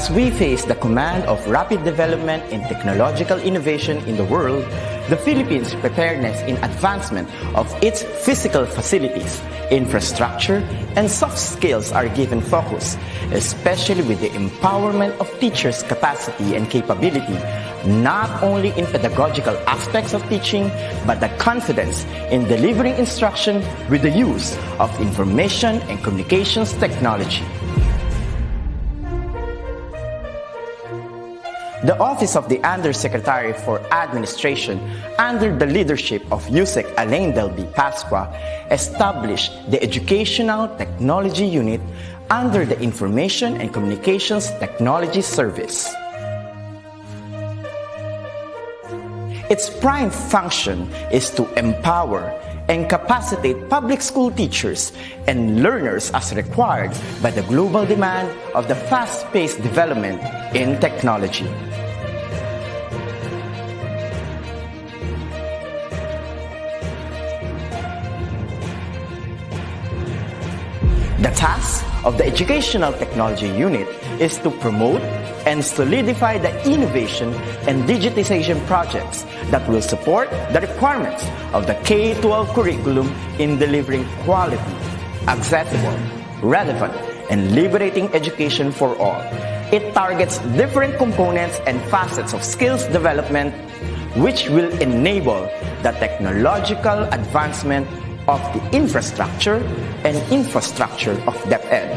As we face the command of rapid development in technological innovation in the world, the Philippines' preparedness in advancement of its physical facilities, infrastructure, and soft skills are given focus, especially with the empowerment of teachers' capacity and capability, not only in pedagogical aspects of teaching, but the confidence in delivering instruction with the use of information and communications technology. The Office of the Undersecretary for Administration, under the leadership of USEC Alain Pascua, established the Educational Technology Unit under the Information and Communications Technology Service. Its prime function is to empower and capacitate public school teachers and learners as required by the global demand of the fast-paced development in technology. The task of the Educational Technology Unit is to promote and solidify the innovation and digitization projects that will support the requirements of the K-12 curriculum in delivering quality, accessible, relevant, and liberating education for all. It targets different components and facets of skills development, which will enable the technological advancement of the infrastructure of DepEd.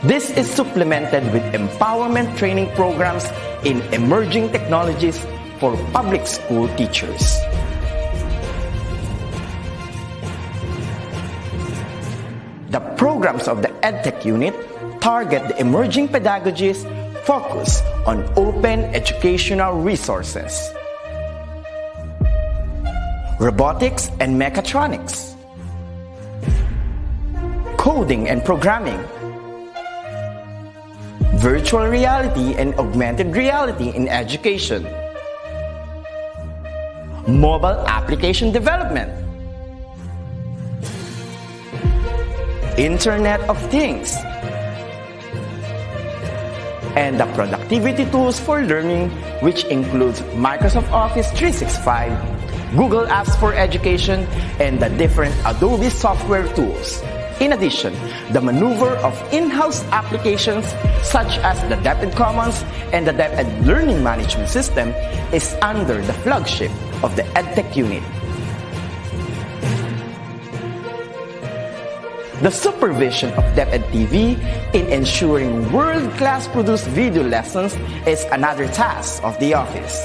This is supplemented with empowerment training programs in emerging technologies for public school teachers. The programs of the EdTech unit target the emerging pedagogies focused on open educational resources, robotics and mechatronics, coding and programming, virtual reality and augmented reality in education, mobile application development, Internet of Things, and the productivity tools for learning, which includes Microsoft Office 365, Google Apps for Education, and the different Adobe software tools. In addition, the maneuver of in-house applications such as the DepEd Commons and the DepEd Learning Management System is under the flagship of the EdTech unit. The supervision of DepEd TV in ensuring world-class produced video lessons is another task of the office.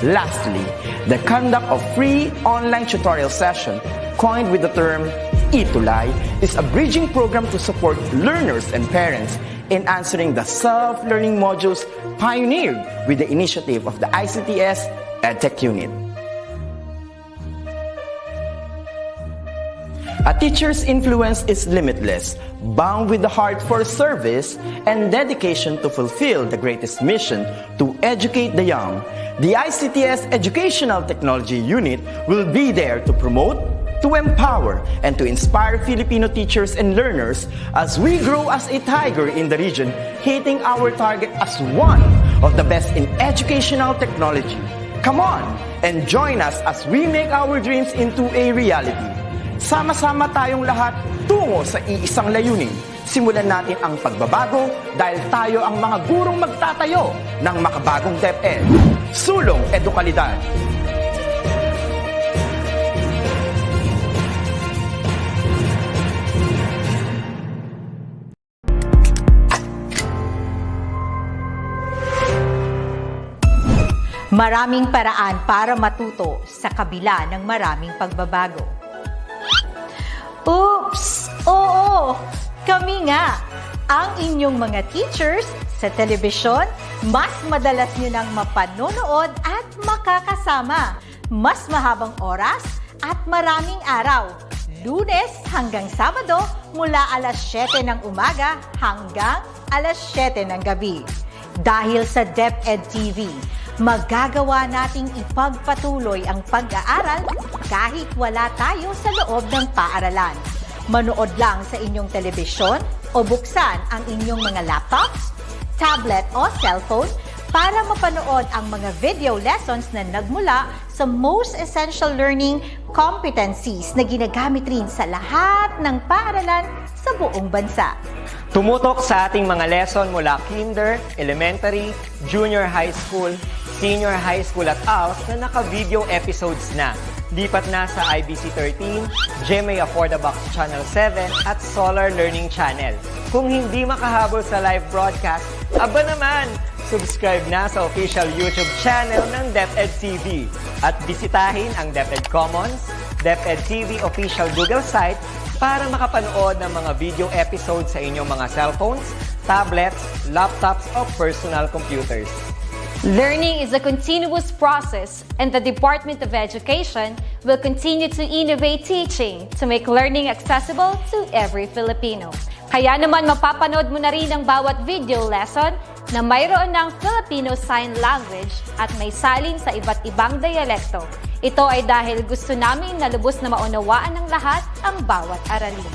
Lastly, the conduct of free online tutorial session, coined with the term eTulay, is a bridging program to support learners and parents in answering the self-learning modules pioneered with the initiative of the ICTS EdTech unit. A teacher's influence is limitless, bound with the heart for service and dedication to fulfill the greatest mission to educate the young. The ICTS Educational Technology Unit will be there to promote, to empower, and to inspire Filipino teachers and learners as we grow as a tiger in the region, hitting our target as one of the best in educational technology. Come on and join us as we make our dreams into a reality. Sama-sama tayong lahat tungo sa iisang layunin. Simulan natin ang pagbabago dahil tayo ang mga gurong magtatayo ng makabagong DepEd. Sulong Edukalidad. Maraming paraan para matuto sa kabila ng maraming pagbabago. Oops! Oo! Kami nga! Ang inyong mga teachers sa telebisyon, mas madalas nyo nang mapanonood at makakasama. Mas mahabang oras at maraming araw. Lunes hanggang Sabado mula alas 7 ng umaga hanggang alas 7 ng gabi. Dahil sa DepEd TV, magagawa nating ipagpatuloy ang pag-aaral kahit wala tayo sa loob ng paaralan. Manood lang sa inyong telebisyon o buksan ang inyong mga laptops, tablet o cellphone para mapanood ang mga video lessons na nagmula sa most essential learning competencies na ginagamit rin sa lahat ng paaralan sa buong bansa. Tumutok sa ating mga lesson mula kinder, elementary, junior high school, senior high school at ALS na naka-video episodes na. Lipat na sa IBC 13, GMA Affordabox Channel 7 at Solar Learning Channel. Kung hindi makahabol sa live broadcast, aba naman! Subscribe na sa official YouTube channel ng DepEd TV at bisitahin ang DepEd Commons, DepEd TV official Google site para makapanood ng mga video episodes sa inyong mga cellphones, tablets, laptops o personal computers. Learning is a continuous process, and the Department of Education will continue to innovate teaching to make learning accessible to every Filipino. Kaya naman mapapanood mo na rin ang bawat video lesson na mayroon ng Filipino Sign Language at may salin sa iba't ibang dialekto. Ito ay dahil gusto namin na lubos na maunawaan ng lahat ang bawat aralin.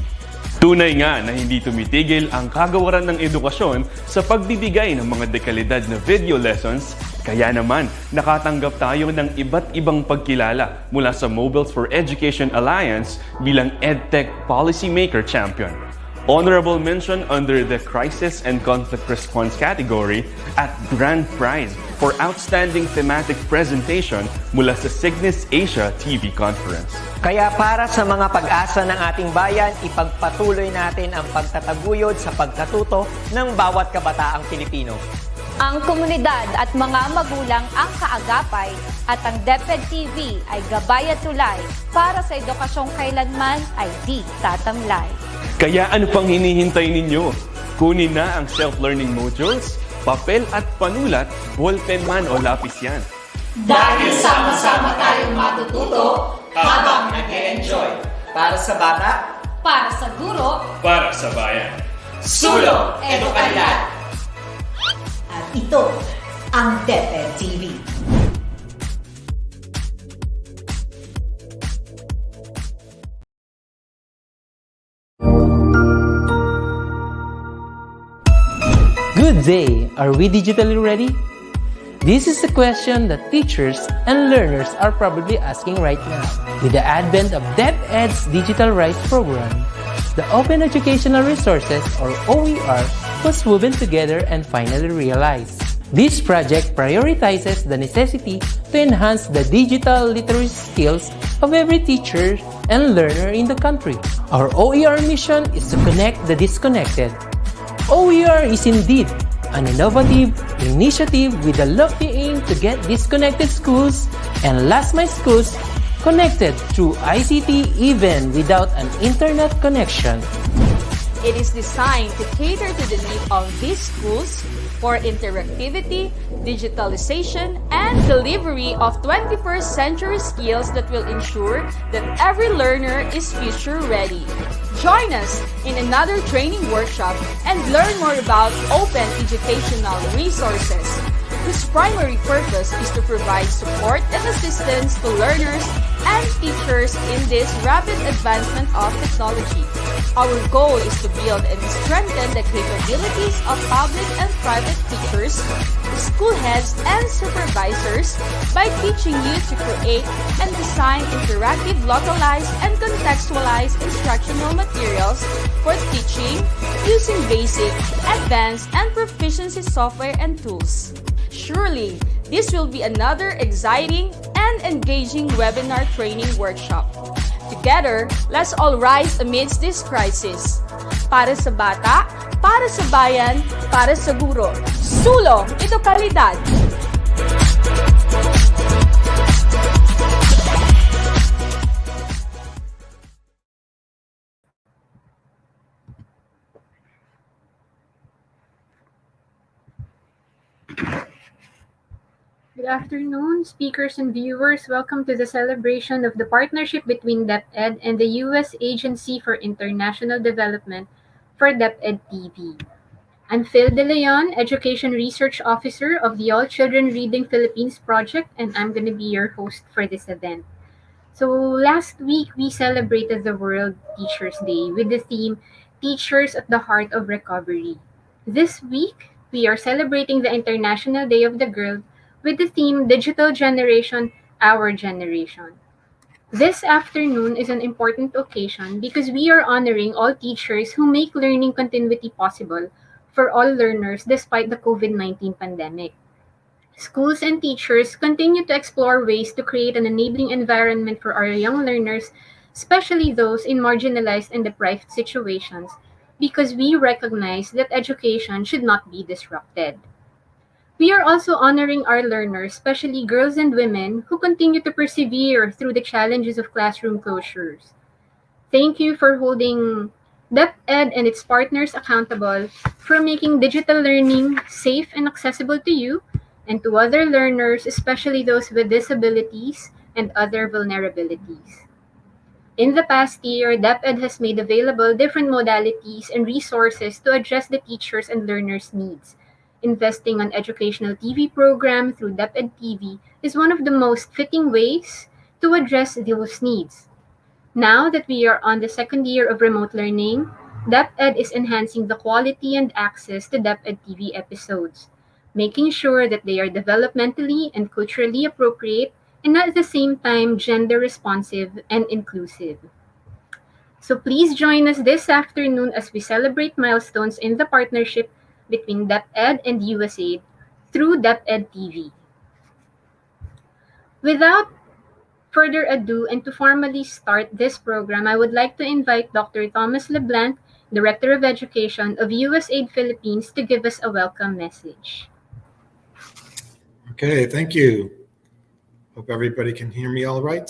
Tunay nga na hindi tumitigil ang kagawaran ng edukasyon sa pagbibigay ng mga dekalidad na video lessons, kaya naman nakatanggap tayo ng iba't ibang pagkilala mula sa Mobiles for Education Alliance bilang EdTech Policymaker Champion. Honorable mention under the Crisis and Conflict Response category at Grand Prize for Outstanding Thematic Presentation mula sa Cygnus Asia TV Conference. Kaya para sa mga pag-asa ng ating bayan, ipagpatuloy natin ang pagtataguyod sa pagkatuto ng bawat kabataang Pilipino. Ang komunidad at mga magulang ang kaagapay at ang DepEd TV ay gabay at tulay para sa edukasyong kailanman ay di tatamlay. Kaya ano pang hinihintay ninyo? Kunin na ang self-learning modules, papel at panulat, ballpen man o lapis yan. Dahil sama-sama tayong matututo habang nag-e-enjoy. Para sa bata, Para sa guro, Para sa bayan. sulong edukalidad. At ito ang DepEd TV. Good day! Are we digitally ready? This is a question that teachers and learners are probably asking right now. With the advent of DepEd's Digital Rights Program, the Open Educational Resources, or OER, was woven together and finally realized. This project prioritizes the necessity to enhance the digital literacy skills of every teacher and learner in the country. Our OER mission is to connect the disconnected. OER is indeed an innovative initiative with a lofty aim to get disconnected schools and last-mile schools connected through ICT even without an internet connection. It is designed to cater to the need of these schools for interactivity, digitalization, and delivery of 21st century skills that will ensure that every learner is future ready. Join us in another training workshop and learn more about open educational resources, whose primary purpose is to provide support and assistance to learners and teachers in this rapid advancement of technology. Our goal is to build and strengthen the capabilities of public and private teachers, school heads, and supervisors by teaching you to create and design interactive, localized, and contextualized instructional materials for teaching using basic, advanced, and proficiency software and tools. Surely, this will be another exciting and engaging webinar training workshop. Together, let's all rise amidst this crisis. Para sa bata, para sa bayan, para sa guro. Sulong edukalidad! Good afternoon, speakers and viewers. Welcome to the celebration of the partnership between DepEd and the U.S. Agency for International Development for DepEd TV. I'm Phil De Leon, Education Research Officer of the All Children Reading Philippines project, and I'm going to be your host for this event. So last week, we celebrated the World Teachers' Day with the theme Teachers at the Heart of Recovery. This week, we are celebrating the International Day of the Girl with the theme Digital Generation, Our Generation. This afternoon is an important occasion because we are honoring all teachers who make learning continuity possible for all learners despite the COVID-19 pandemic. Schools and teachers continue to explore ways to create an enabling environment for our young learners, especially those in marginalized and deprived situations, because we recognize that education should not be disrupted. We are also honoring our learners, especially girls and women, who continue to persevere through the challenges of classroom closures. Thank you for holding DepEd and its partners accountable for making digital learning safe and accessible to you and to other learners, especially those with disabilities and other vulnerabilities. In the past year, DepEd has made available different modalities and resources to address the teachers' and learners' needs. Investing on educational TV program through DepEd TV is one of the most fitting ways to address those needs. Now that we are on the second year of remote learning, DepEd is enhancing the quality and access to DepEd TV episodes, making sure that they are developmentally and culturally appropriate and at the same time gender responsive and inclusive. So please join us this afternoon as we celebrate milestones in the partnership between DepEd and USAID through DepEd TV. Without further ado, and to formally start this program, I would like to invite Dr. Thomas LeBlanc, Director of Education of USAID Philippines, to give us a welcome message. Okay, thank you. Hope everybody can hear me all right.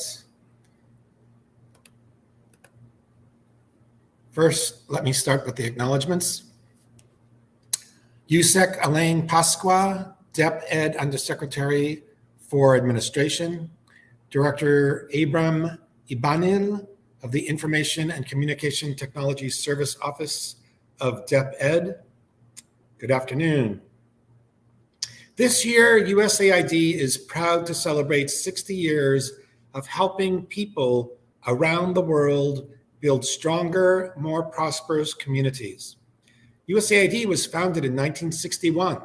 First, let me start with the acknowledgements. USEC Alain Pascua, DepEd Undersecretary for Administration. Director Abram Abanil of the Information and Communication Technology Service Office of DepEd. Good afternoon. This year, USAID is proud to celebrate 60 years of helping people around the world build stronger, more prosperous communities. USAID was founded in 1961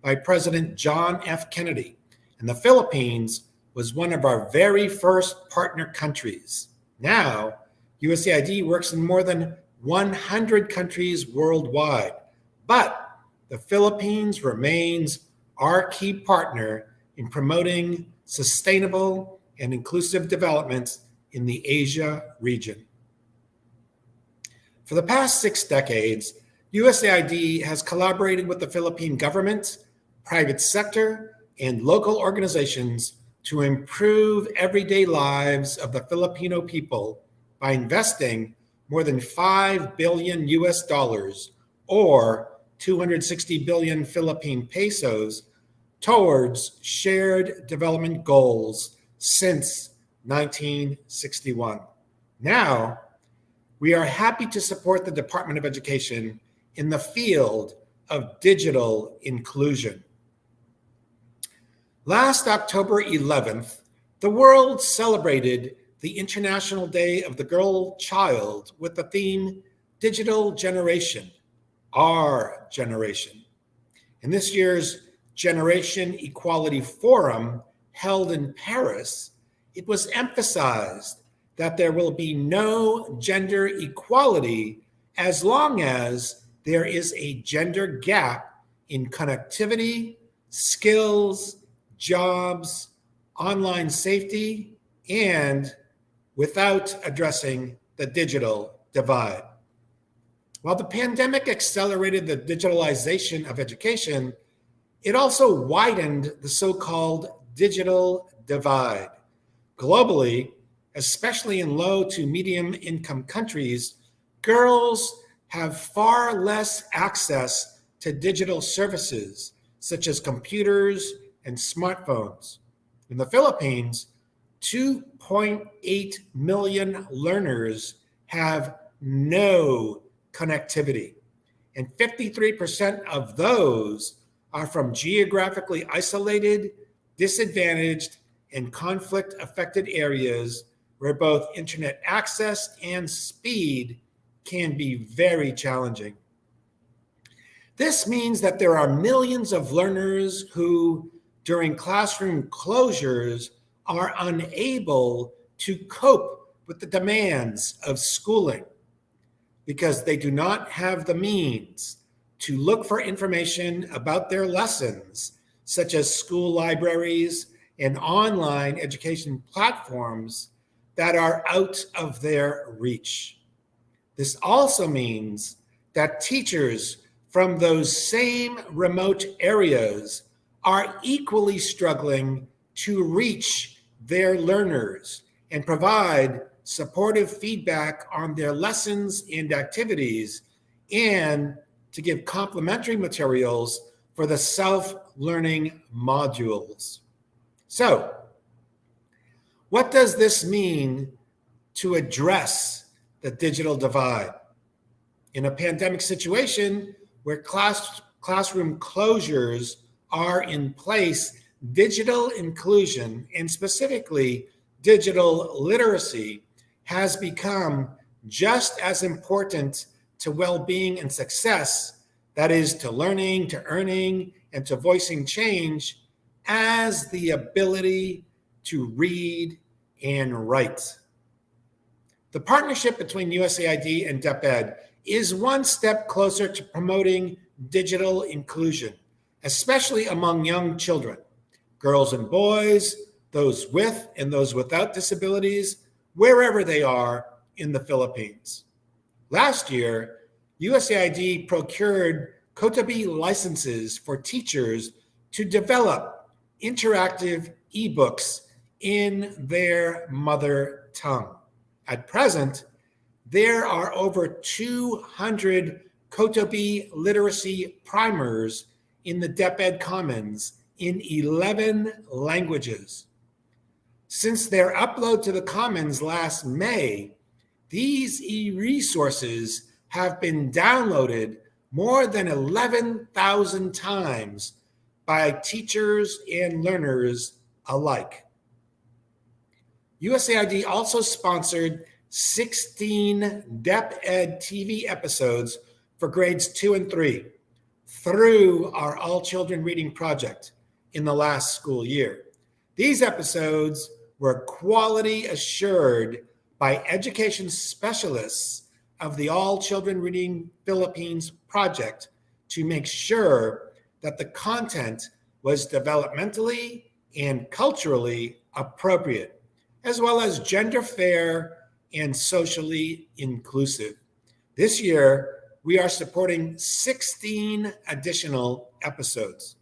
by President John F. Kennedy, and the Philippines was one of our very first partner countries. Now, USAID works in more than 100 countries worldwide, but the Philippines remains our key partner in promoting sustainable and inclusive development in the Asia region. For the past 6 decades, USAID has collaborated with the Philippine government, private sector, and local organizations to improve everyday lives of the Filipino people by investing more than $5 billion or 260 billion Philippine pesos towards shared development goals since 1961. Now, we are happy to support the Department of Education in the field of digital inclusion. Last October 11th, the world celebrated the International Day of the Girl Child with the theme Digital Generation, Our Generation. In this year's Generation Equality Forum held in Paris, it was emphasized that there will be no gender equality as long as there is a gender gap in connectivity, skills, jobs, online safety, and without addressing the digital divide. While the pandemic accelerated the digitalization of education, it also widened the so-called digital divide. Globally, especially in low to medium income countries, girls have far less access to digital services such as computers and smartphones. In the Philippines, 2.8 million learners have no connectivity, and 53% of those are from geographically isolated, disadvantaged, and conflict-affected areas where both internet access and speed can be very challenging. This means that there are millions of learners who, during classroom closures, are unable to cope with the demands of schooling because they do not have the means to look for information about their lessons, such as school libraries and online education platforms that are out of their reach. This also means that teachers from those same remote areas are equally struggling to reach their learners and provide supportive feedback on their lessons and activities, and to give complementary materials for the self-learning modules. So, what does this mean to address the digital divide? In a pandemic situation where classroom closures are in place, digital inclusion, and specifically digital literacy, has become just as important to well-being and success, that is, to learning, to earning, and to voicing change, as the ability to read and write. The partnership between USAID and DepEd is one step closer to promoting digital inclusion, especially among young children, girls and boys, those with and those without disabilities, wherever they are in the Philippines. Last year, USAID procured Kotabi licenses for teachers to develop interactive ebooks in their mother tongue. At present, there are over 200 Kotabi literacy primers in the DepEd Commons in 11 languages. Since their upload to the Commons last May, these e-resources have been downloaded more than 11,000 times by teachers and learners alike. USAID also sponsored 16 DepEd TV episodes for grades 2 and 3 through our All Children Reading project in the last school year. These episodes were quality assured by education specialists of the All Children Reading Philippines project to make sure that the content was developmentally and culturally appropriate, as well as gender fair and socially inclusive. This year, we are supporting 16 additional episodes.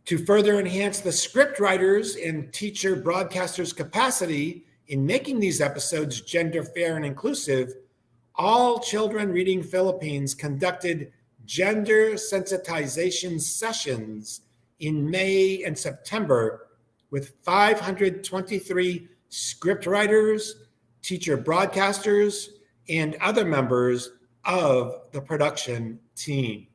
To further enhance the script writers and teacher broadcasters' capacity in making these episodes gender fair and inclusive, All Children Reading Philippines conducted gender sensitization sessions in May and September with 523 scriptwriters, teacher broadcasters, and other members of the production team.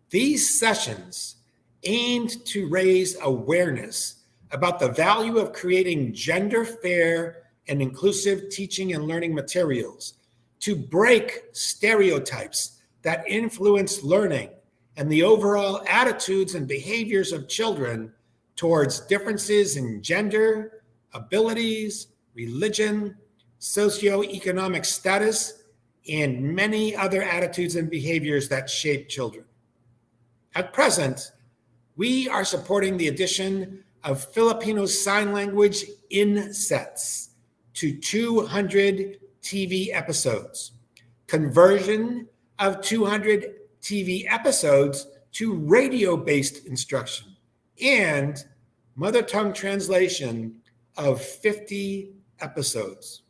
These sessions aimed to raise awareness about the value of creating gender fair and inclusive teaching and learning materials, to break stereotypes that influence learning and the overall attitudes and behaviors of children towards differences in gender, abilities, religion, socioeconomic status, and many other attitudes and behaviors that shape children. At present, we are supporting the addition of Filipino Sign Language insets to 200 TV episodes, conversion of 200 TV episodes to radio-based instruction, and mother tongue translation of 50 episodes.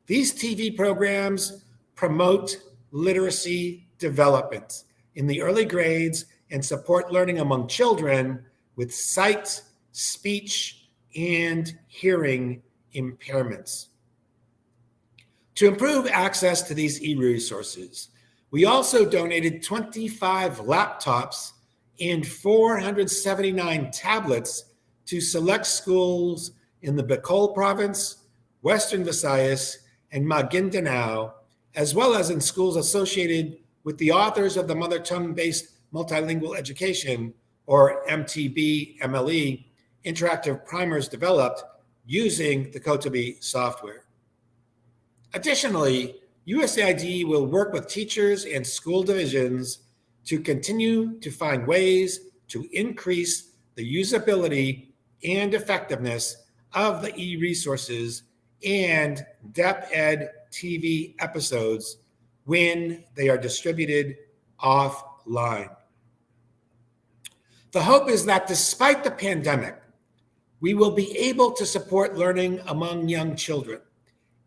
These TV programs promote literacy development in the early grades and support learning among children with sight, speech, and hearing impairments. To improve access to these e-resources, We also donated 25 laptops and 479 tablets to select schools in the Bicol province, Western Visayas, and Maguindanao, as well as in schools associated with the authors of the Mother Tongue-Based Multilingual Education, or MTB-MLE, interactive primers developed using the Kotobi software. Additionally, USAID will work with teachers and school divisions to continue to find ways to increase the usability and effectiveness of the e-resources and DepEd TV episodes when they are distributed offline. The hope is that despite the pandemic, we will be able to support learning among young children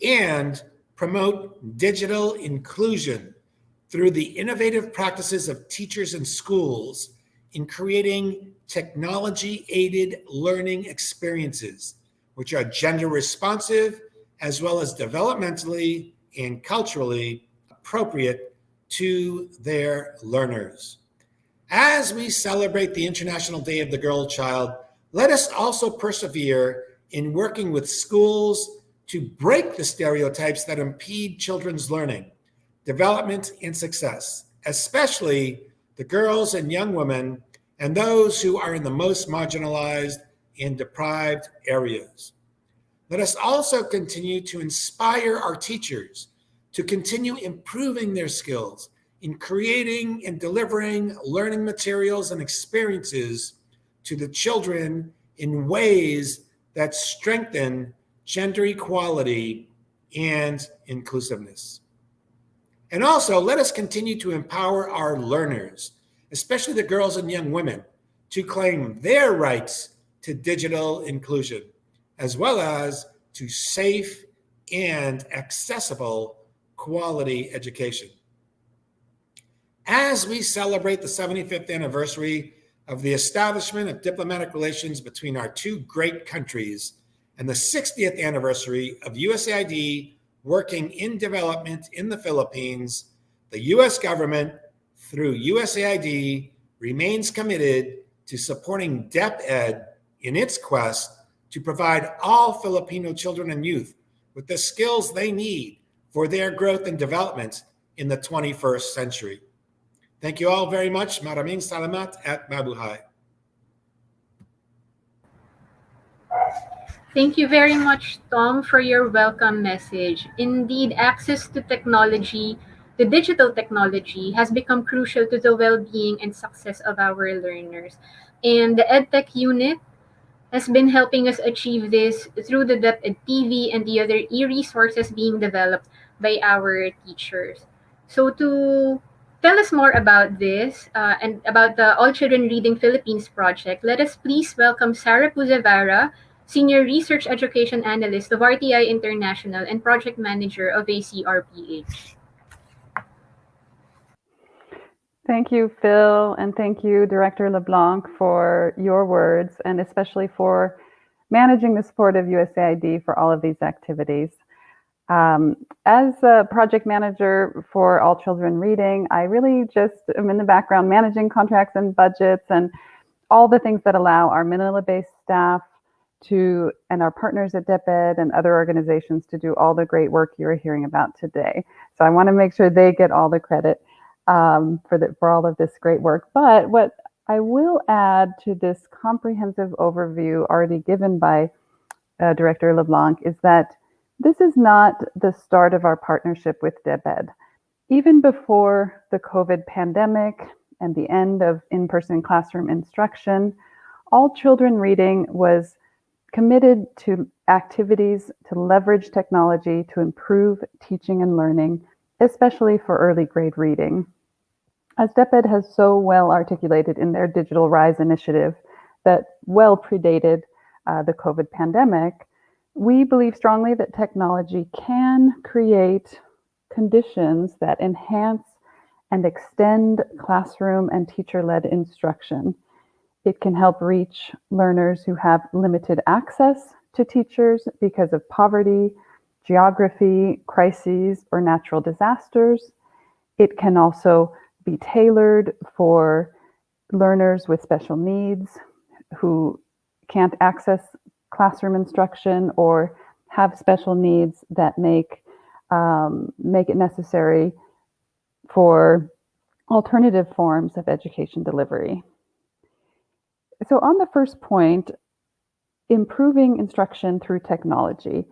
and promote digital inclusion through the innovative practices of teachers and schools in creating technology-aided learning experiences, which are gender responsive as well as developmentally and culturally appropriate to their learners. As we celebrate the International Day of the Girl Child, let us also persevere in working with schools to break the stereotypes that impede children's learning, development, and success, especially the girls and young women and those who are in the most marginalized and deprived areas. Let us also continue to inspire our teachers to continue improving their skills in creating and delivering learning materials and experiences to the children in ways that strengthen gender equality and inclusiveness. And also, let us continue to empower our learners, especially the girls and young women, to claim their rights to digital inclusion, as well as to safe and accessible quality education. As we celebrate the 75th anniversary of the establishment of diplomatic relations between our two great countries and the 60th anniversary of USAID working in development in the Philippines, the U.S. government, through USAID, remains committed to supporting DepEd in its quest to provide all Filipino children and youth with the skills they need for their growth and development in the 21st century. Thank you all very much. Maraming salamat at mabuhay. Thank you very much, Tom, for your welcome message. Indeed, access to technology, the digital technology, has become crucial to the well-being and success of our learners. And the EdTech unit has been helping us achieve this through the DepEd TV and the other e-resources being developed by our teachers. So to tell us more about this and about the All Children Reading Philippines project, let us please welcome Sarah Pouezevara, Senior Research Education Analyst of RTI International and Project Manager of ACRPH. Thank you, Phil, and thank you, Director LeBlanc, for your words, and especially for managing the support of USAID for all of these activities. As a project manager for All Children Reading, I really just am in the background managing contracts and budgets and all the things that allow our Manila-based staff and our partners at DepEd and other organizations to do all the great work you're hearing about today. So I want to make sure they get all the credit for all of this great work. But what I will add to this comprehensive overview already given by Director LeBlanc is that this is not the start of our partnership with DepEd. Even before the COVID pandemic and the end of in-person classroom instruction, All Children Reading was committed to activities to leverage technology to improve teaching and learning, especially for early grade reading. As DepEd has so well articulated in their Digital Rise initiative that well predated the COVID pandemic, we believe strongly that technology can create conditions that enhance and extend classroom and teacher-led instruction. It can help reach learners who have limited access to teachers because of poverty, geography, crises, or natural disasters. It can also be tailored for learners with special needs who can't access classroom instruction or have special needs that make it necessary for alternative forms of education delivery. So on the first point, improving instruction through technology,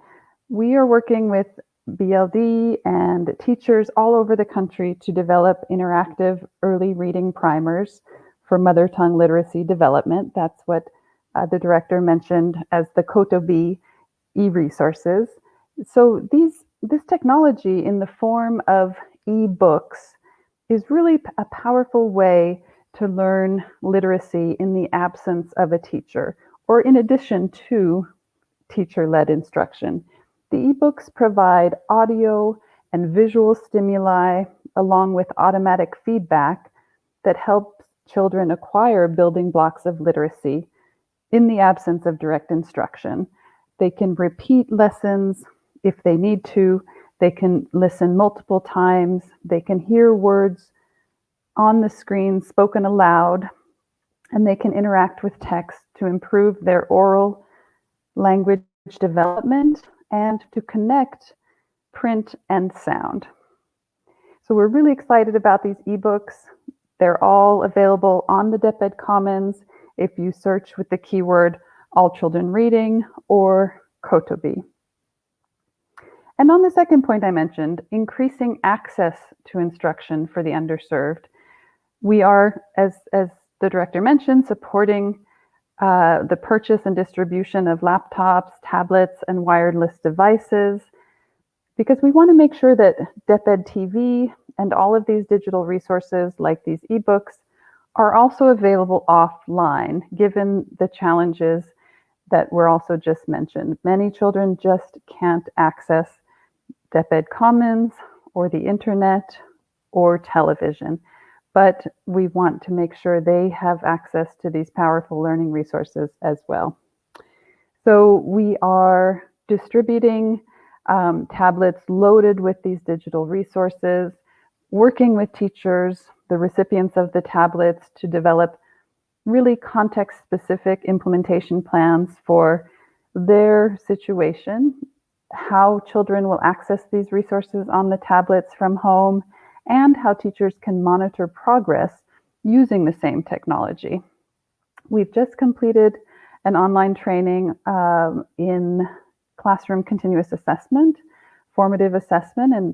we are working with BLD and teachers all over the country to develop interactive early reading primers for mother tongue literacy development. That's what the director mentioned as the Kotobi e-resources. So this technology in the form of e-books is really a powerful way to learn literacy in the absence of a teacher or in addition to teacher-led instruction. The e-books provide audio and visual stimuli along with automatic feedback that helps children acquire building blocks of literacy in the absence of direct instruction. They can repeat lessons if they need to. They can listen multiple times. They can hear words on the screen spoken aloud, and they can interact with text to improve their oral language development and to connect print and sound. So we're really excited about these ebooks. They're all available on the DepEd Commons if you search with the keyword All Children Reading or Kotobi. And on the second point I mentioned, increasing access to instruction for the underserved. We are, as the director mentioned, supporting the purchase and distribution of laptops, tablets, and wireless devices, because we want to make sure that DepEd TV and all of these digital resources like these ebooks are also available offline, given the challenges that were also just mentioned. Many children just can't access DepEd Commons or the internet or television, but we want to make sure they have access to these powerful learning resources as well. So we are distributing tablets loaded with these digital resources, working with teachers, the recipients of the tablets, to develop really context-specific implementation plans for their situation, how children will access these resources on the tablets from home, and how teachers can monitor progress using the same technology. We've just completed an online training in classroom continuous assessment, formative assessment, and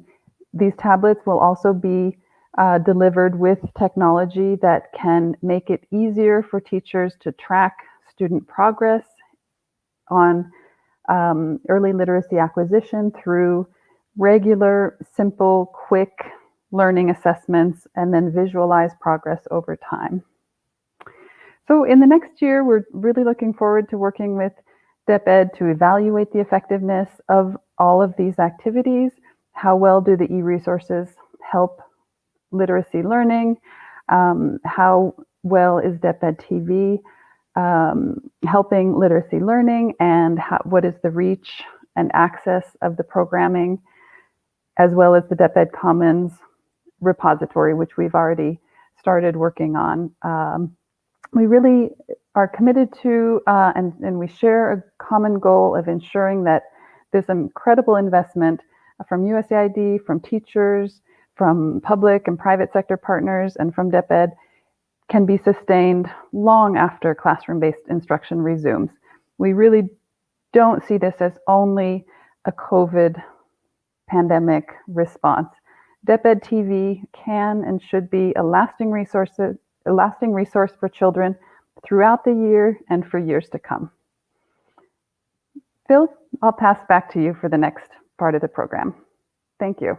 these tablets will also be delivered with technology that can make it easier for teachers to track student progress on early literacy acquisition through regular, simple, quick learning assessments, and then visualize progress over time. So in the next year, we're really looking forward to working with DepEd to evaluate the effectiveness of all of these activities. How well do the e-resources help literacy learning? How well is DepEd TV helping literacy learning, and what is the reach and access of the programming, as well as the DepEd Commons repository, which we've already started working on. We really are committed to, and we share a common goal of ensuring that this incredible investment from USAID, from teachers, from public and private sector partners, and from DepEd can be sustained long after classroom-based instruction resumes. We really don't see this as only a COVID pandemic response. DepEd TV can and should be a lasting resource for children throughout the year and for years to come. Phil, I'll pass back to you for the next part of the program. Thank you.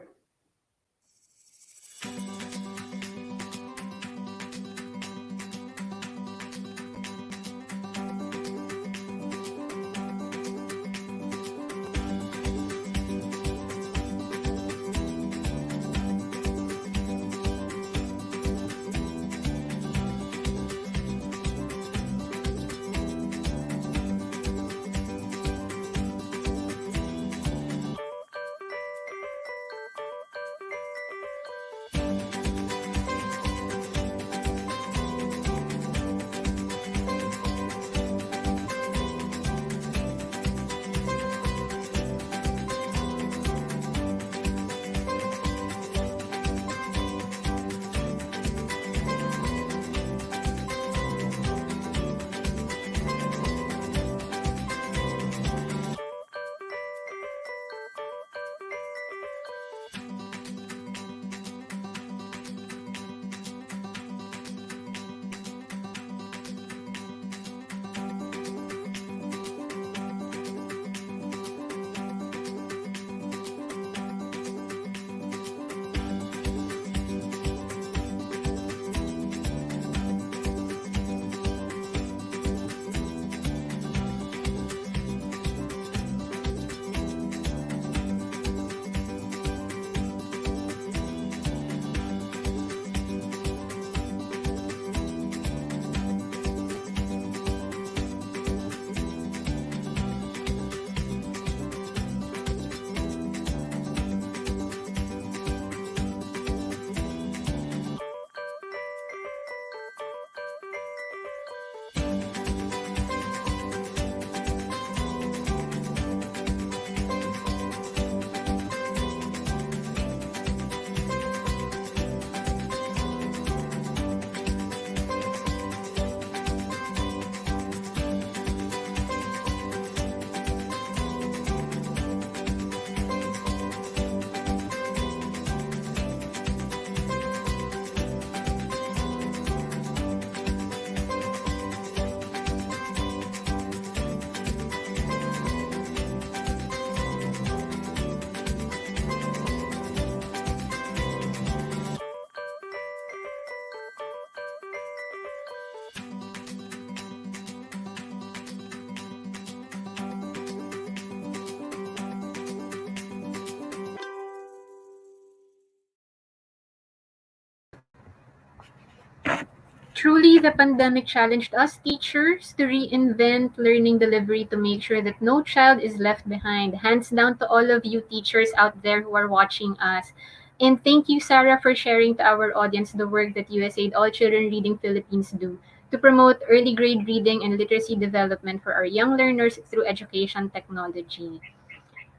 Truly, the pandemic challenged us teachers to reinvent learning delivery to make sure that no child is left behind. Hands down to all of you teachers out there who are watching us. And thank you, Sarah, for sharing to our audience the work that USAID All Children Reading Philippines do to promote early grade reading and literacy development for our young learners through education technology.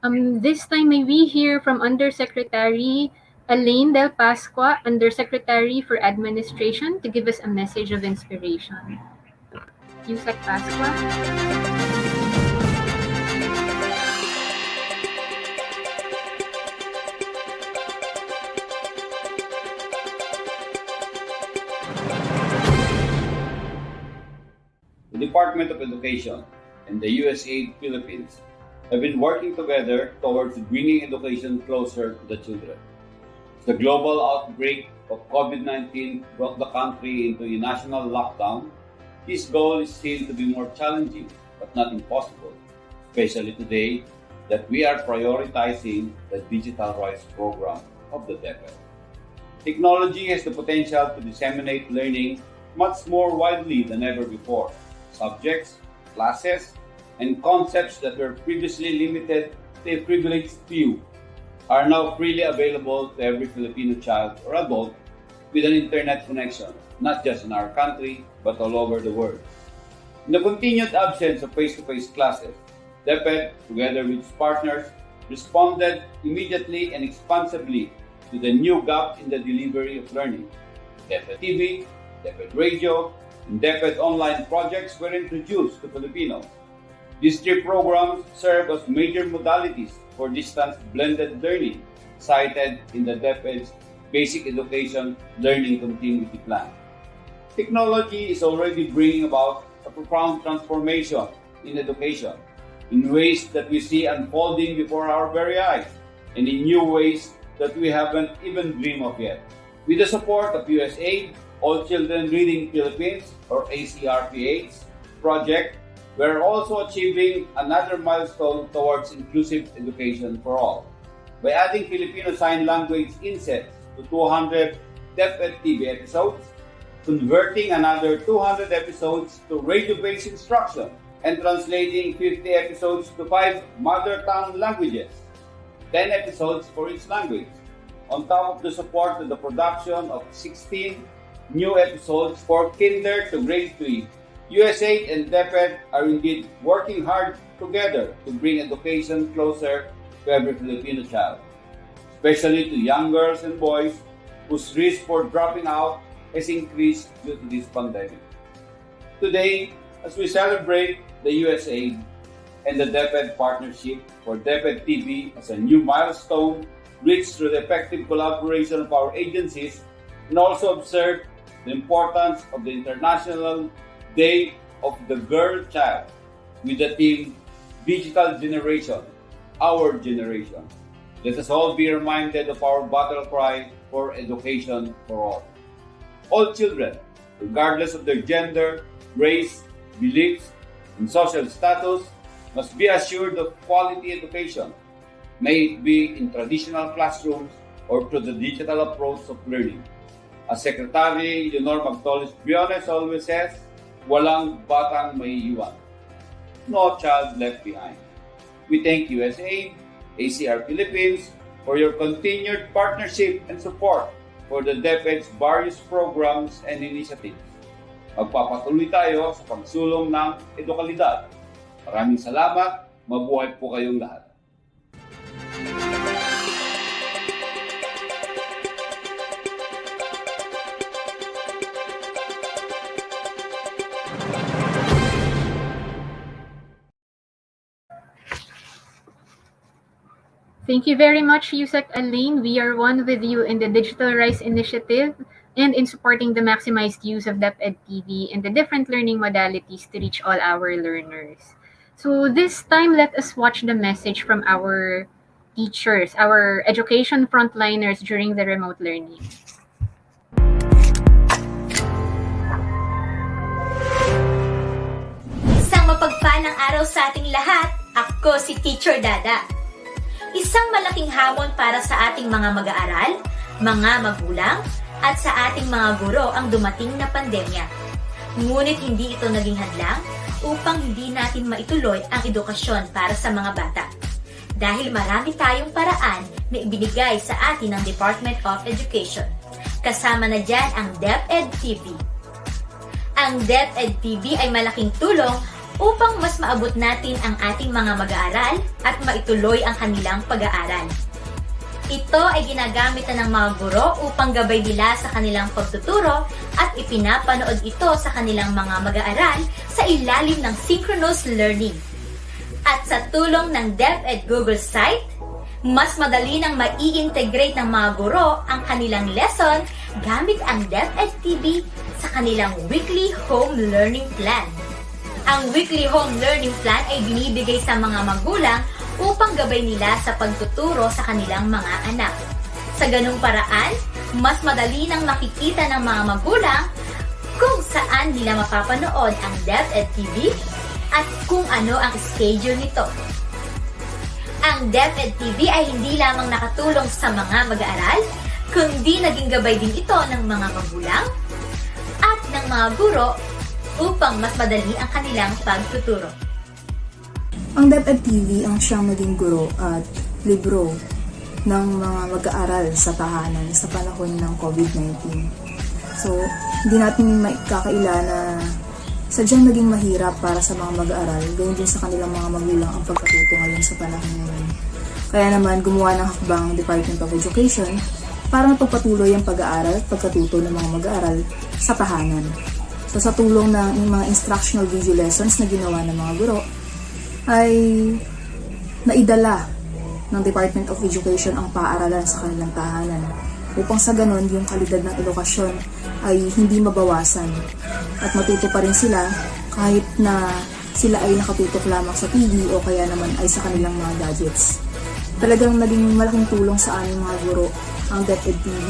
This time, may we hear from Undersecretary Alain del Pascua, Undersecretary for Administration, to give us a message of inspiration. Yusek Pascua. The Department of Education and the USAID Philippines have been working together towards bringing education closer to the children. As the global outbreak of COVID-19 brought the country into a national lockdown, this goal is seen to be more challenging but not impossible, especially today that we are prioritizing the Digital Rights Program of the DepEd. Technology has the potential to disseminate learning much more widely than ever before. Subjects, classes, and concepts that were previously limited to a privileged few are now freely available to every Filipino child or adult with an internet connection, not just in our country, but all over the world. In the continued absence of face-to-face classes, DepEd, together with its partners, responded immediately and expansively to the new gap in the delivery of learning. DepEd TV, DepEd Radio, and DepEd Online projects were introduced to Filipinos. These three programs serve as major modalities for distance blended learning, cited in the DepEd's Basic Education Learning Continuity Plan. Technology is already bringing about a profound transformation in education in ways that we see unfolding before our very eyes and in new ways that we haven't even dreamed of yet. With the support of USAID, All Children Reading Philippines, or ACRPH project, we're also achieving another milestone towards inclusive education for all. By adding Filipino Sign Language insets to 200 DepEd TV episodes, converting another 200 episodes to radio-based instruction, and translating 50 episodes to 5 mother tongue languages, 10 episodes for each language, on top of the support to the production of 16 new episodes for kinder to grade 3. USAID and DepEd are indeed working hard together to bring education closer to every Filipino child, especially to young girls and boys whose risk for dropping out has increased due to this pandemic. Today, as we celebrate the USAID and the DepEd partnership for DepEd TV as a new milestone reached through the effective collaboration of our agencies, and also observe the importance of the International Day of the Girl Child with the theme Digital Generation, Our Generation. Let us all be reminded of our battle cry for education for all. All children, regardless of their gender, race, beliefs, and social status, must be assured of quality education, may it be in traditional classrooms or through the digital approach of learning. As Secretary Leonor Magtolis-Briones always says, walang batang maiiwan. No child left behind. We thank USAID, ACR Philippines for your continued partnership and support for the DepEd's various programs and initiatives. Magpapatuloy tayo sa pagsulong ng edukalidad. Maraming salamat. Mabuhay po kayong lahat. Thank you very much, Yusek Alain. We are one with you in the Digital Rights Initiative and in supporting the maximized use of DepEd TV and the different learning modalities to reach all our learners. So this time, let us watch the message from our teachers, our education frontliners during the remote learning. Isang mapagpalang araw sa ating lahat. Ako si Teacher Dada. Isang malaking hamon para sa ating mga mag-aaral, mga magulang, at sa ating mga guro ang dumating na pandemya. Ngunit hindi ito naging hadlang upang hindi natin maituloy ang edukasyon para sa mga bata. Dahil marami tayong paraan na ibinigay sa atin ng Department of Education. Kasama na dyan ang DepEd TV. Ang DepEd TV ay malaking tulong upang mas maabot natin ang ating mga mag-aaral at maituloy ang kanilang pag-aaral. Ito ay ginagamit na ng mga guro upang gabay nila sa kanilang pagtuturo at ipinapanood ito sa kanilang mga mag-aaral sa ilalim ng synchronous learning. At sa tulong ng DepEd Google site, mas madali nang mai-integrate ng mga guro ang kanilang lesson gamit ang DepEd TV sa kanilang weekly home learning plan. Ang weekly home learning plan ay binibigay sa mga magulang upang gabay nila sa pagtuturo sa kanilang mga anak. Sa ganung paraan, mas madali nang makikita ng mga magulang kung saan nila mapapanood ang DepEd TV at kung ano ang schedule nito. Ang DepEd TV ay hindi lamang nakatulong sa mga mag-aaral, kundi naging gabay din ito ng mga magulang at ng mga guro upang mas madali ang kanilang pagtuturo. Ang DepEd TV ang siyang maging guro at libro ng mga mag-aaral sa tahanan sa panahon ng COVID-19. So, hindi natin maikakaila na sadyang naging mahirap para sa mga mag-aaral, gayon din sa kanilang mga magulang ang pagkatuto ngayon sa panahon ngayon. Kaya naman, gumawa ng hakbang ang Department of Education para mapagpatuloy ang pag-aaral at pagkatuto ng mga mag-aaral sa tahanan. So, sa tulong ng mga instructional video lessons na ginawa ng mga guro, ay naidala ng Department of Education ang paaralan sa kanilang tahanan upang sa ganon yung kalidad ng edukasyon ay hindi mabawasan at matuto pa rin sila kahit na sila ay nakatutok lamang sa TV o kaya naman ay sa kanilang mga gadgets. Talagang naging malaking tulong sa aming mga guro ang DepEd TV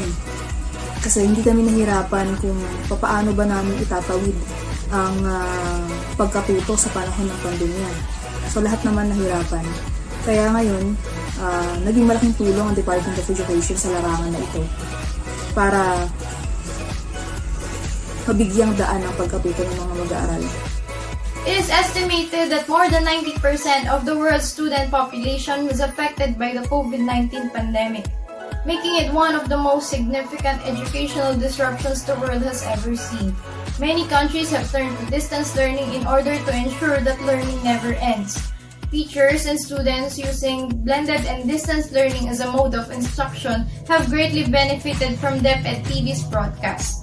kasi hindi kami nahirapan kung paano ba namin itatawid ang pagkatuto sa panahon ng pandemya. So lahat naman nahirapan. Kaya ngayon, naging malaking tulong ang Department of Education sa larangan na ito para mabigyang daan ang pagkatuto ng mga mag-aaral. It is estimated that more than 90% of the world's student population was affected by the COVID-19 pandemic, making it one of the most significant educational disruptions the world has ever seen. Many countries have turned to distance learning in order to ensure that learning never ends. Teachers and students using blended and distance learning as a mode of instruction have greatly benefited from DepEd TV's broadcast.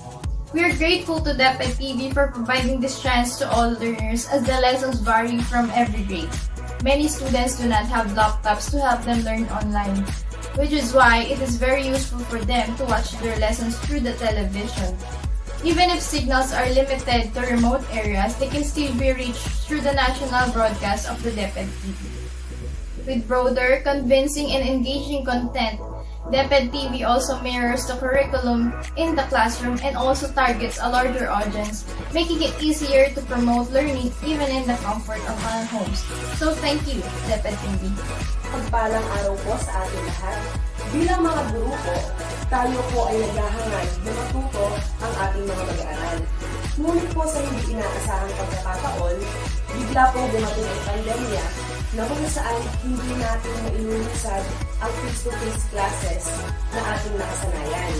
We are grateful to DepEd TV for providing this chance to all learners as the lessons vary from every grade. Many students do not have laptops to help them learn online, which is why it is very useful for them to watch their lessons through the television. Even if signals are limited to remote areas, they can still be reached through the national broadcast of the DepEd TV. With broader, convincing, and engaging content, DepEd TV also mirrors the curriculum in the classroom and also targets a larger audience, making it easier to promote learning even in the comfort of our homes. So thank you, DepEd TV. Pagpalang araw po sa ating lahat. Bilang mga guro po, tayo po ay naghahangad na matuto ang ating mga mag-aaral. Ngunit po sa hindi inaasahang pagkakataon, bigla pong dumating ang pandemya na kung saan hindi natin mailulusad ang face-to-face classes na ating nakasanayan.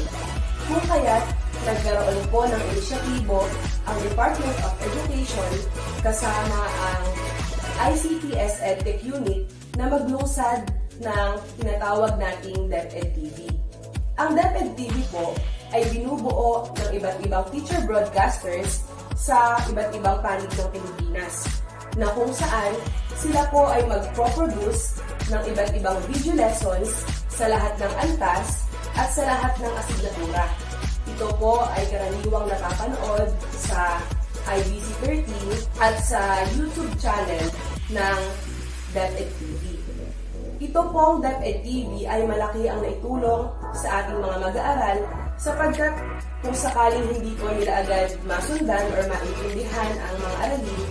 Kung kaya't nagkaroon po ng inisyatibo ang Department of Education kasama ang ICTS EdTech Unit na maglusad ng tinatawag nating DepEd TV. Ang DepEd TV po ay binubuo ng iba't ibang teacher broadcasters sa iba't ibang panig ng Pilipinas na kung saan sila po ay mag-produce ng iba't ibang video lessons sa lahat ng antas at sa lahat ng asignatura. Ito po ay karaniwang napapanood sa IBC 13 at sa YouTube channel ng DepEd TV. Ito pong DepEd TV ay malaki ang naitulong sa ating mga mag-aaral sapagkat kung sakaling hindi po nila agad masundan or maintindihan ang mga aralin,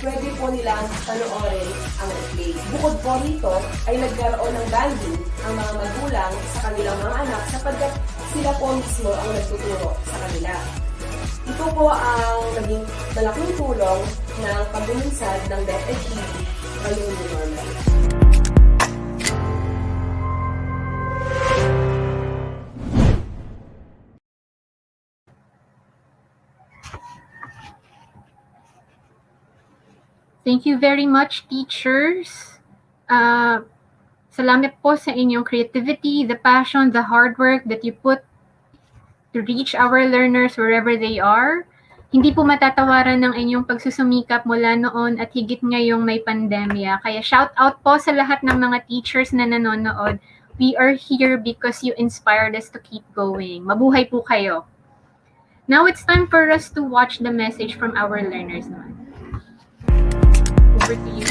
pwede po nilang panoorin ang replay. Bukod po rito ay nagkaroon ng bonding ang mga magulang sa kanilang mga anak sapagkat sila po mismo ang nagtuturo sa kanila. Ito po ang naging malaking tulong ng pagbunsad ng DepEd TV ngayong new normal. Thank you very much, teachers. Salamat po sa inyong creativity, the passion, the hard work that you put to reach our learners wherever they are. Hindi po matatawaran ng inyong pagsusumikap mula noon at higit ngayong may pandemya. Kaya shout out po sa lahat ng mga teachers na nanonood. We are here because you inspired us to keep going. Mabuhay po kayo. Now it's time for us to watch the message from our learners naman. Over to you.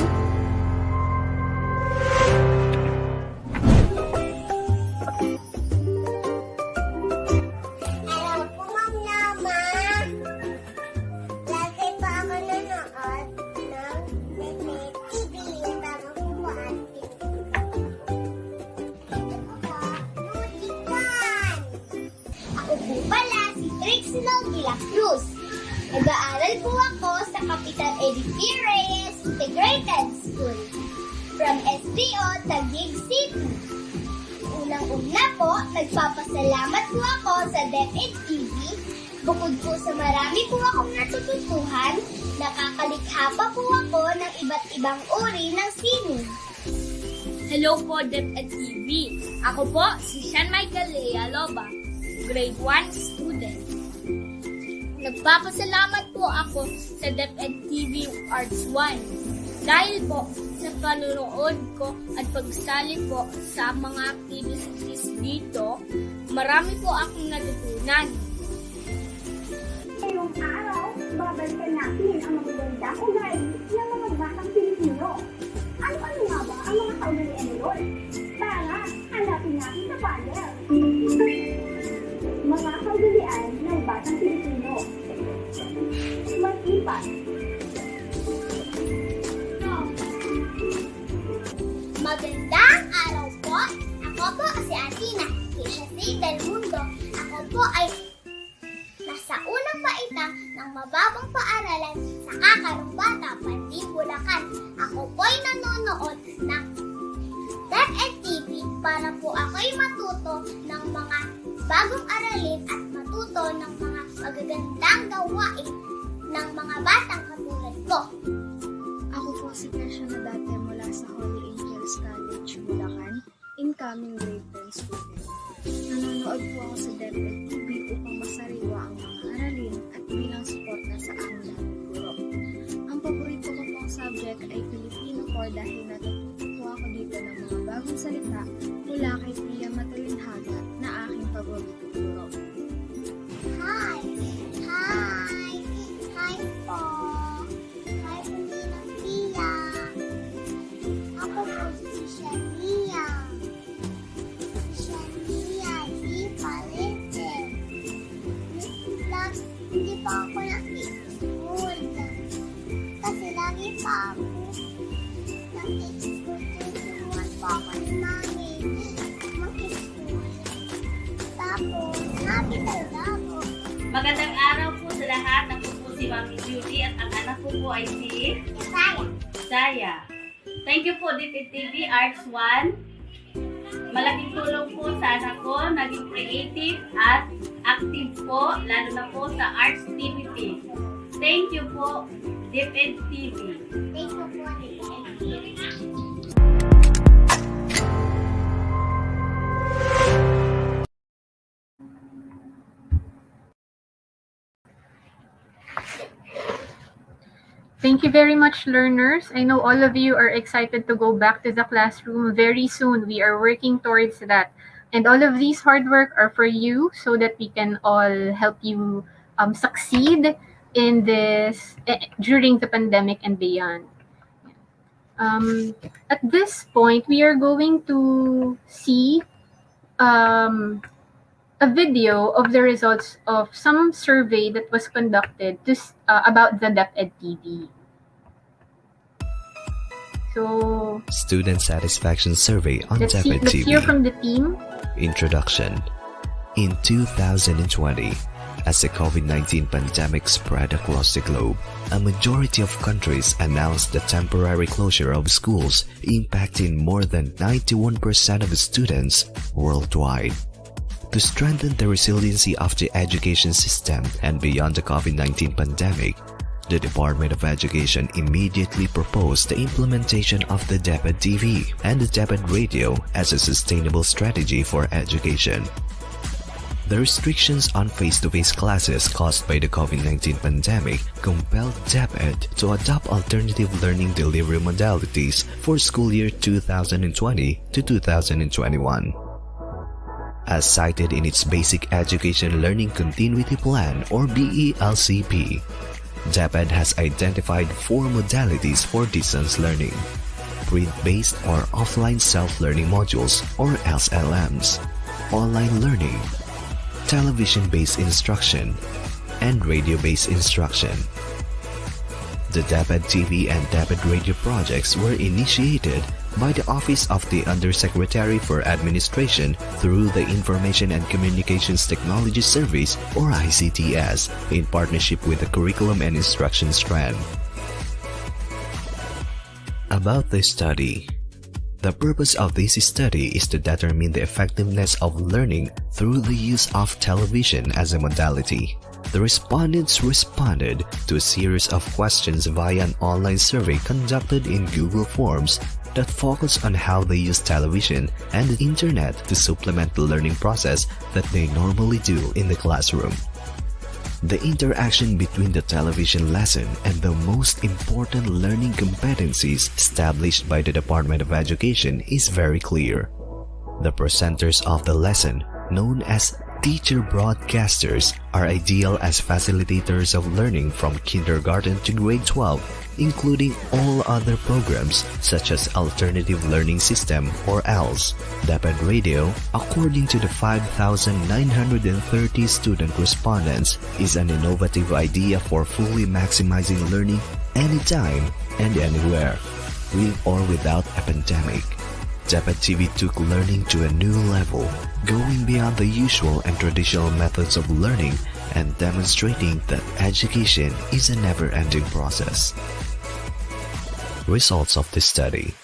Nag-aaral po ako sa Capital Reyes Integrated School from SDO Taguig City. Unang-una po, nagpapasalamat po ako sa DepEd TV. Bukod po sa marami po akong natututuhan, nakakalikha pa po ako ng iba't ibang uri ng sining. Hello po, DepEd TV. Ako po si Sean Michael Lea Loba, grade 1 student. Nagpapasalamat po ako sa DepEd TV Arts 1 dahil po sa panunood ko at pagsali po sa mga activities dito, marami po akong natutunan. Ngayong araw, babalikan natin ang magagandang ugali ng mga batang Pilipino. Ano-ano nga ba ang mga kaugalian nila? Tara, hanapin natin sa panel. Mga kaugalian ng batang Pilipino. Mag-ipat. Magandang araw po. Ako po si Athena, Keisha Del Mundo. Ako po ay nasa unang paitang ng mababang paaralan sa Kakarumbata, Panting, Bulacan. Ako po ay nanonood ng DepEd TV para po ako'y matuto ng mga bagong aralin at matuto ng mga magagandang gawain ng mga batang katulad ko. Ako po si Kesha na dati mula sa Holy Angels College, Bulacan, incoming grade 10 student. Nanonood po ako sa DepEd TV upang masariwa ang mga aralin at bilang suporta sa aming daming guro. Ang paborito ko pong subject ay Filipino po dahil natututo po ako dito ng mga bagong salita mula kay Pia Matalinhaga na aking paborito guro. Hi! Hi! Hi po! Hi po Ninang Pia! Ako po si Shania. Shania, di palete. Hindi pa ako nakikischool. Kasi lagi pa ako nakikischool. Tuturuan pa ako ni Mami makischool. Tapos, happy talaga ako. Magandang araw po sa lahat. Ako po si Mami Judy at ang anak ko po ay si Saya. Thank you po DepEd TV Arts 1. Malaking tulong po sa anak ko, naging creative at active po, lalo na po sa arts activity. Thank you po DepEd TV. Thank you po DepEd TV. Thank you very much, learners. I know all of you are excited to go back to the classroom very soon. We are working towards that. And all of these hard work are for you so that we can all help you succeed in this during the pandemic and beyond. At this point, we are going to see a video of the results of some survey that was conducted about the DepEd TV. So, Student Satisfaction Survey on DepEd let's TV. hear from the team. Introduction. In 2020, as the COVID-19 pandemic spread across the globe, a majority of countries announced the temporary closure of schools, impacting more than 91% of students worldwide. To strengthen the resiliency of the education system and beyond the COVID-19 pandemic, the Department of Education immediately proposed the implementation of the DepEd TV and the DepEd Radio as a sustainable strategy for education. The restrictions on face-to-face classes caused by the COVID-19 pandemic compelled DepEd to adopt alternative learning delivery modalities for school year 2020 to 2021. As cited in its Basic Education Learning Continuity Plan or BELCP, DepEd has identified 4 modalities for distance learning: print-based or offline self-learning modules or SLMs, online learning, television-based instruction, and radio-based instruction. The DepEd TV and DepEd Radio projects were initiated by the Office of the Undersecretary for Administration through the Information and Communications Technology Service or ICTS in partnership with the Curriculum and Instruction Strand. About the study. The purpose of this study is to determine the effectiveness of learning through the use of television as a modality. The respondents responded to a series of questions via an online survey conducted in Google Forms that focus on how they use television and the internet to supplement the learning process that they normally do in the classroom. The interaction between the television lesson and the most important learning competencies established by the Department of Education is very clear. The presenters of the lesson, known as teacher broadcasters, are ideal as facilitators of learning from kindergarten to grade 12, including all other programs such as Alternative Learning System or ALS. DepEd Radio, according to the 5,930 student respondents, is an innovative idea for fully maximizing learning anytime and anywhere, with or without a pandemic. DepEd TV took learning to a new level, going beyond the usual and traditional methods of learning and demonstrating that education is a never-ending process. Results of the study.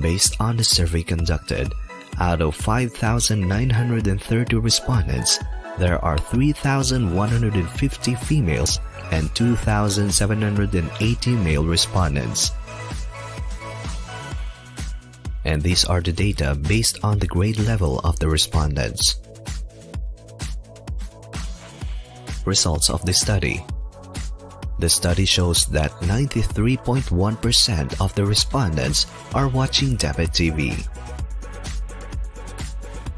Based on the survey conducted, out of 5,930 respondents, there are 3,150 females and 2,780 male respondents. And these are the data based on the grade level of the respondents. Results of the study. The study shows that 93.1% of the respondents are watching DepEd TV.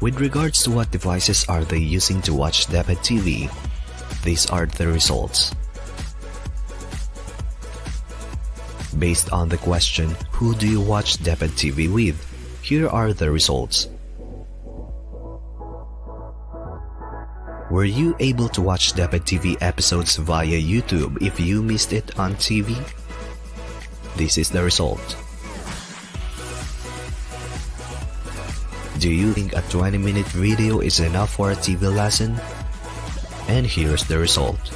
With regards to what devices are they using to watch DepEd TV, these are the results. Based on the question, who do you watch DepEd TV with? Here are the results. Were you able to watch DepEd TV episodes via YouTube if you missed it on TV? This is the result. Do you think a 20-minute video is enough for a TV lesson? And here's the result.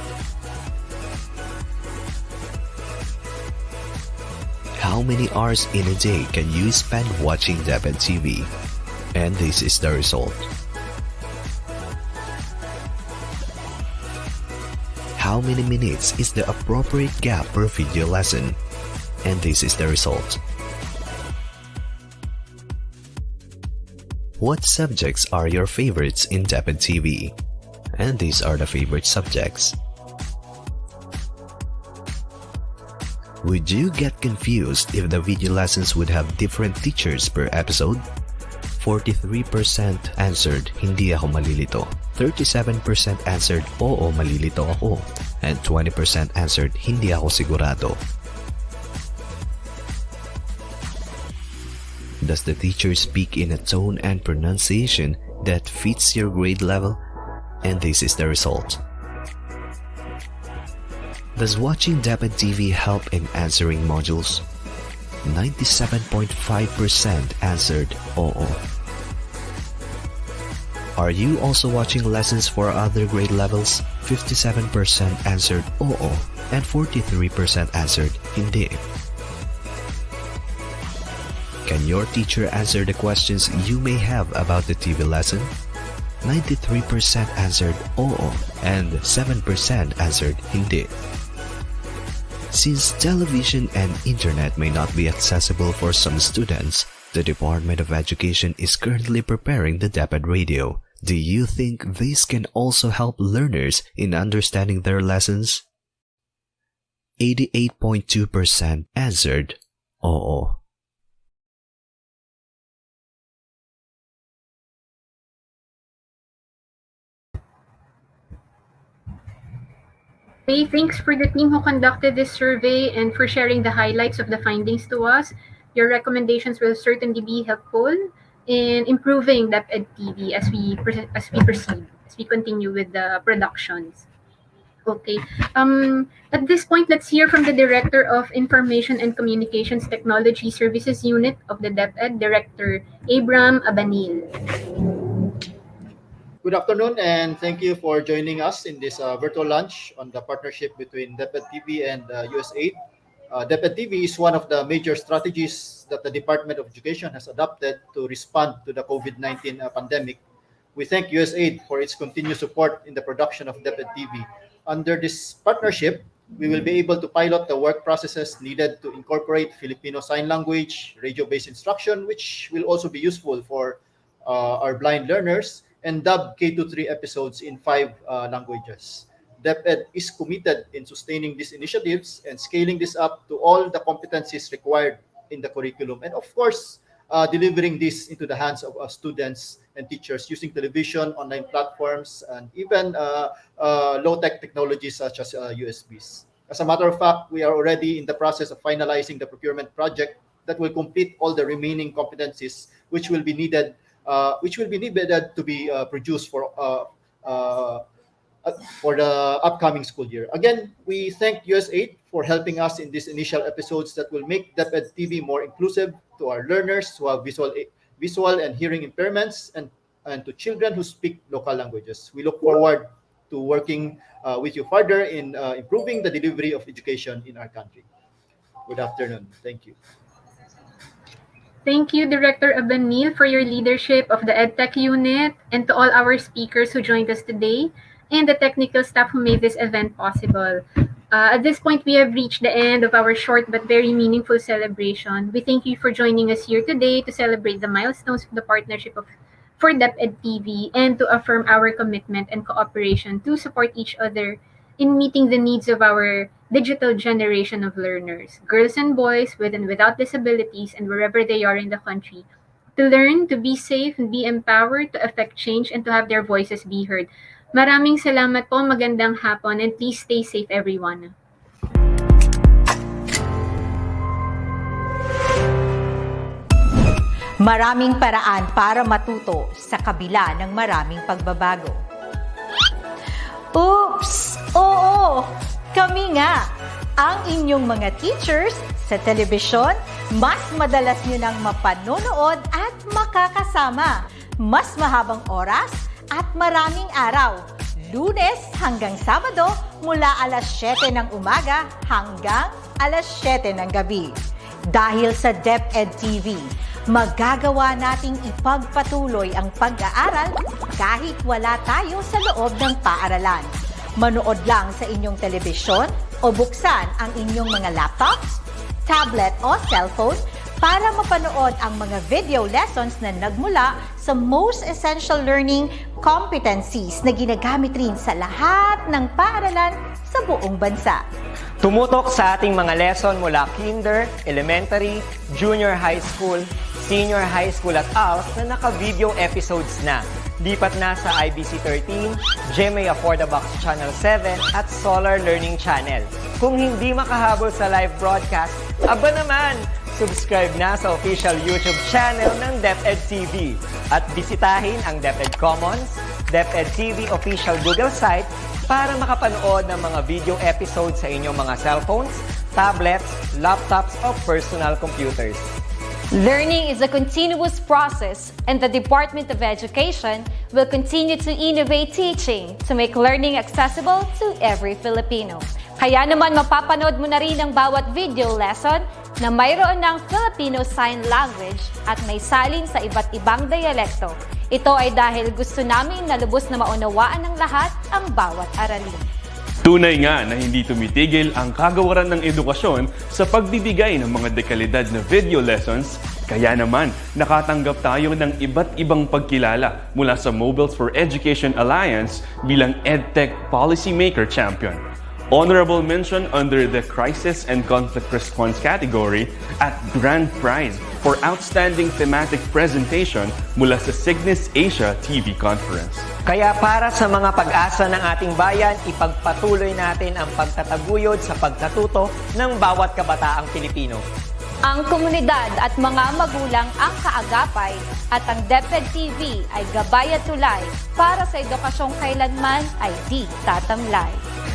How many hours in a day can you spend watching DepEd TV? And this is the result. How many minutes is the appropriate gap per video lesson? And this is the result. What subjects are your favorites in DepEd TV? And these are the favorite subjects. Would you get confused if the video lessons would have different teachers per episode? 43% answered, hindi ako malilito. 37% answered, oo, malilito ako. And 20% answered, hindi ako sigurado. Does the teacher speak in a tone and pronunciation that fits your grade level? And this is the result. Does watching DepEd TV help in answering modules? 97.5% answered oo. Are you also watching lessons for other grade levels? 57% answered oo and 43% answered hindi. Can your teacher answer the questions you may have about the TV lesson? 93% answered oo and 7% answered hindi. Since television and internet may not be accessible for some students, the Department of Education is currently preparing the DepEd radio. Do you think this can also help learners in understanding their lessons? 88.2% answered oo. Okay, thanks for the team who conducted this survey and for sharing the highlights of the findings to us. Your recommendations will certainly be helpful in improving DepEd TV as we proceed, as we continue with the productions. Okay. At this point, let's hear from the Director of Information and Communications Technology Services Unit of the DepEd, Director Abram Abanil. Good afternoon, and thank you for joining us in this virtual lunch on the partnership between DepEd TV and USAID. DepEd TV is one of the major strategies that the Department of Education has adopted to respond to the COVID-19 pandemic. We thank USAID for its continued support in the production of DepEd TV. Under this partnership, we will be able to pilot the work processes needed to incorporate Filipino Sign Language, radio-based instruction, which will also be useful for our blind learners, and dub K-3 episodes in 5 languages. DepEd is committed in sustaining these initiatives and scaling this up to all the competencies required in the curriculum, and of course, delivering this into the hands of students and teachers using television, online platforms, and even low-tech technologies such as USBs. As a matter of fact, we are already in the process of finalizing the procurement project that will complete all the remaining competencies which will be needed to be produced for the upcoming school year. Again, we thank USAID for helping us in these initial episodes that will make DepEd TV more inclusive to our learners who have visual and hearing impairments and to children who speak local languages. We look forward to working with you further in improving the delivery of education in our country. Good afternoon. Thank you. Thank you, Director Abanil, for your leadership of the EdTech unit, and to all our speakers who joined us today, and the technical staff who made this event possible. At this point, we have reached the end of our short but very meaningful celebration. We thank you for joining us here today to celebrate the milestones of the partnership for DepEd TV and to affirm our commitment and cooperation to support each other in meeting the needs of our digital generation of learners, girls and boys with and without disabilities and wherever they are in the country, to learn, to be safe, and be empowered, to affect change, and to have their voices be heard. Maraming salamat po, magandang hapon, and please stay safe, everyone. Maraming paraan para matuto sa kabila ng maraming pagbabago. Oops! Oo! Kami nga, ang inyong mga teachers sa telebisyon, mas madalas nyo nang mapanonood at makakasama. Mas mahabang oras at maraming araw. Lunes hanggang Sabado mula alas 7 ng umaga hanggang alas 7 ng gabi. Dahil sa DepEd TV, magagawa nating ipagpatuloy ang pag-aaral kahit wala tayo sa loob ng paaralan. Manood lang sa inyong telebisyon o buksan ang inyong mga laptops, tablet o cellphone para mapanood ang mga video lessons na nagmula sa most essential learning competencies na ginagamit rin sa lahat ng paaralan sa buong bansa. Tumutok sa ating mga lesson mula kinder, elementary, junior high school, senior high school at ALS na naka-video episodes na. Lipat na sa IBC 13, GMA Affordabox Channel 7 at Solar Learning Channel. Kung hindi makahabol sa live broadcast, aba naman! Subscribe na sa official YouTube channel ng DepEd TV at bisitahin ang DepEd Commons, DepEd TV official Google site para makapanood ng mga video episodes sa inyong mga cellphones, tablets, laptops o personal computers. Learning is a continuous process, and the Department of Education will continue to innovate teaching to make learning accessible to every Filipino. Kaya naman mapapanood mo na rin ang bawat video lesson na mayroon ng Filipino Sign Language at may salin sa iba't ibang dialekto. Ito ay dahil gusto namin na lubos na maunawaan ng lahat ang bawat aralin. Tunay nga na hindi tumitigil ang kagawaran ng edukasyon sa pagbibigay ng mga dekalidad na video lessons, kaya naman nakatanggap tayo ng iba't ibang pagkilala mula sa Mobiles for Education Alliance bilang EdTech Policymaker Champion. Honorable mention under the Crisis and Conflict Response category at Grand Prize for Outstanding Thematic Presentation mula sa Cygnus Asia TV Conference. Kaya para sa mga pag-asa ng ating bayan, ipagpatuloy natin ang pagtataguyod sa pagkatuto ng bawat kabataang Pilipino. Ang komunidad at mga magulang ang kaagapay at ang DepEd TV ay gabay at tulay para sa edukasyong kailanman ay di tatamlay.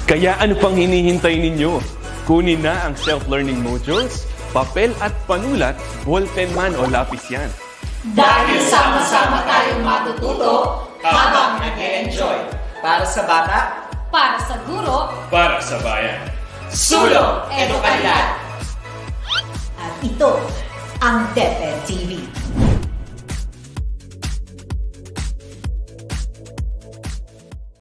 Kaya ano pang hinihintay ninyo? Kunin na ang self-learning modules, papel at panulat, ballpen man o lapis yan. Dahil sama-sama tayong matututo habang nag-e-enjoy. Para sa bata, para sa guro, para sa bayan. Sulong Edukalidad! At ito ang DepEd TV.